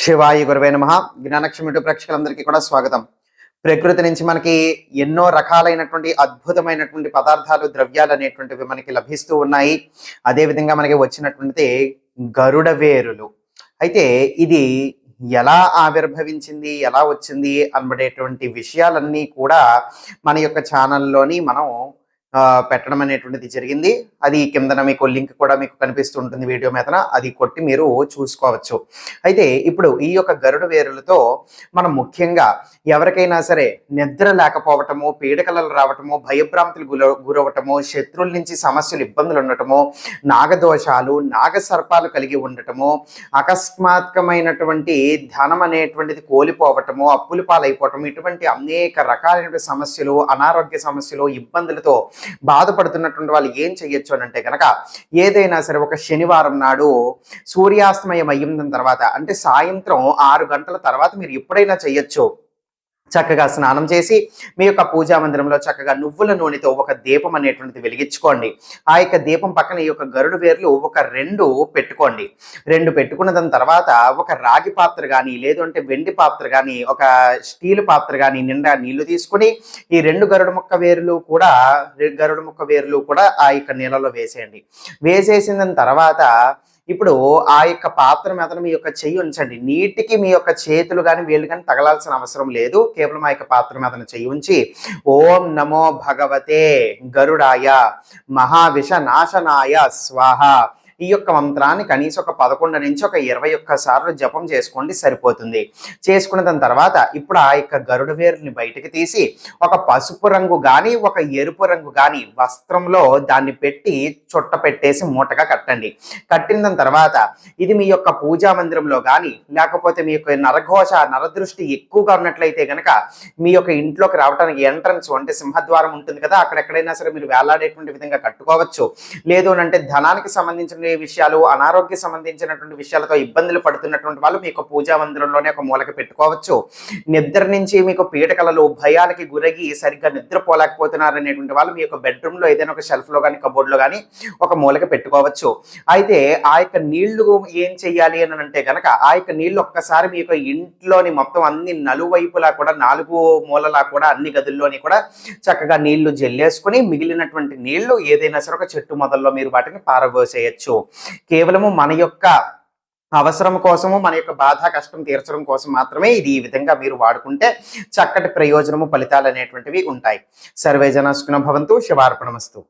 శివాయ గురవే నమః. జ్ఞానక్షమి యూట్యూబ్ ప్రేక్షకులందరికీ కూడా స్వాగతం. ప్రకృతి నుంచి మనకి ఎన్నో రకాలైనటువంటి అద్భుతమైనటువంటి పదార్థాలు, ద్రవ్యాలు అనేటువంటివి మనకి లభిస్తూ ఉన్నాయి. అదే విధంగా మనకి వచ్చినటువంటిది గరుడ వేరులు. అయితే ఇది ఎలా ఆవిర్భవించింది, ఎలా వచ్చింది అనబడేటువంటి విషయాలన్నీ కూడా మన యొక్క ఛానల్లోని మనం పెట్టడం అనేటువంటిది జరిగింది. అది కిందన మీకు లింక్ కూడా మీకు కనిపిస్తూ ఉంటుంది వీడియో మీదన. అది కొట్టి మీరు చూసుకోవచ్చు. అయితే ఇప్పుడు ఈ యొక్క గరుడ వేరులతో మనం ముఖ్యంగా ఎవరికైనా సరే నిద్ర లేకపోవటము, పీడకలలు రావటము, భయభ్రాంతులు గురవటము, శత్రువుల నుంచి సమస్యలు, ఇబ్బందులు ఉండటము, నాగదోషాలు, నాగసర్పాలు కలిగి ఉండటము, అకస్మాత్కమైనటువంటి ధనం అనేటువంటిది కోల్పోవటము, అప్పుల పాలైపోవటము, ఇటువంటి అనేక రకాలైన సమస్యలు, అనారోగ్య సమస్యలు, ఇబ్బందులతో బాధపడుతున్నటువంటి వాళ్ళు ఏం చెయ్యొచ్చు అని అంటే కనుక ఏదైనా సరే ఒక శనివారం నాడు సూర్యాస్తమయం అయిన తర్వాత, అంటే సాయంత్రం 6 గంటల తర్వాత మీరు ఎప్పుడైనా చెయ్యొచ్చు. చక్కగా స్నానం చేసి మీ యొక్క పూజా మందిరంలో చక్కగా నువ్వుల నూనెతో ఒక దీపం అనేటువంటిది వెలిగించుకోండి. ఆ యొక్క దీపం పక్కన ఈ యొక్క గరుడు వేర్లు ఒక 2 పెట్టుకోండి. 2 పెట్టుకున్న దాని తర్వాత ఒక రాగి పాత్ర కానీ, లేదు అంటే వెండి పాత్ర కానీ, ఒక స్టీల్ పాత్ర కానీ నిండా నీళ్లు తీసుకుని ఈ 2 గరుడు ముక్క వేర్లు కూడా ఆ యొక్క నీళ్ళలో వేసేయండి. వేసేసిన తర్వాత ఇప్పుడు ఆ యొక్క పాత్ర మీద మీ యొక్క చెయ్యి ఉంచండి. నీటికి మీ యొక్క చేతులు కానీ వేళ్ళు కానీ తగలాల్సిన అవసరం లేదు. కేవలం ఆ యొక్క పాత్ర మీద చెయ్యి ఉంచి ఓం నమో భగవతే గరుడాయ మహావిష నాశనాయ స్వాహ ఈ యొక్క మంత్రాన్ని కనీసం ఒక 11 నుంచి ఒక 21 సార్లు జపం చేసుకోండి, సరిపోతుంది. చేసుకున్న దాని తర్వాత ఇప్పుడు ఆ యొక్క గరుడ వేరుని బయటకు తీసి ఒక పసుపు రంగు కానీ, ఒక ఎరుపు రంగు కానీ వస్త్రంలో దాన్ని పెట్టి చుట్ట పెట్టేసి మూటగా కట్టండి. కట్టిన దాని తర్వాత ఇది మీ యొక్క పూజా మందిరంలో కానీ, లేకపోతే మీ యొక్క నరదృష్టి ఎక్కువగా ఉన్నట్లయితే కనుక మీ యొక్క ఇంట్లోకి రావడానికి ఎంట్రన్స్ అంటే సింహద్వారం ఉంటుంది కదా, అక్కడ ఎక్కడైనా సరే మీరు వేలాడేటువంటి విధంగా కట్టుకోవచ్చు. లేదు అంటే ధనానికి సంబంధించిన విషయాలు, అనారోగ్య సంబంధించినటువంటి విషయాలతో ఇబ్బందులు పడుతున్నటువంటి వాళ్ళు మీ యొక్క పూజా మందిరంలోనే ఒక మూలకి పెట్టుకోవచ్చు. నిద్ర నుంచి మీకు పీడకలలు, భయానికి గురగి సరిగ్గా నిద్రపోలేకపోతున్నారు అనేటువంటి వాళ్ళు మీ యొక్క బెడ్రూమ్ లో ఏదైనా ఒక షెల్ఫ్ లో కానీ, కబోర్డ్ లో కానీ ఒక మూలకి పెట్టుకోవచ్చు. అయితే ఆ యొక్క నీళ్లు ఏం చెయ్యాలి అని అంటే కనుక ఆ యొక్క నీళ్లు ఒక్కసారి మీ యొక్క ఇంట్లోని మొత్తం అన్ని నలువైపులా కూడా, 4 మూలలా కూడా, అన్ని గదుల్లోని కూడా చక్కగా నీళ్లు జల్లేసుకుని మిగిలినటువంటి నీళ్లు ఏదైనా సరే ఒక చెట్టు మొదల్లో మీరు వాటిని పారబోసేయచ్చు. కేవలము మన యొక్క అవసరం కోసము, మన యొక్క బాధ కష్టం తీర్చడం కోసం మాత్రమే ఇది ఈ విధంగా మీరు వాడుకుంటే చక్కటి ప్రయోజనము, ఫలితాలు అనేటువంటివి ఉంటాయి. సర్వే జన సుఖినో భవంతు. శివార్పణమస్తు.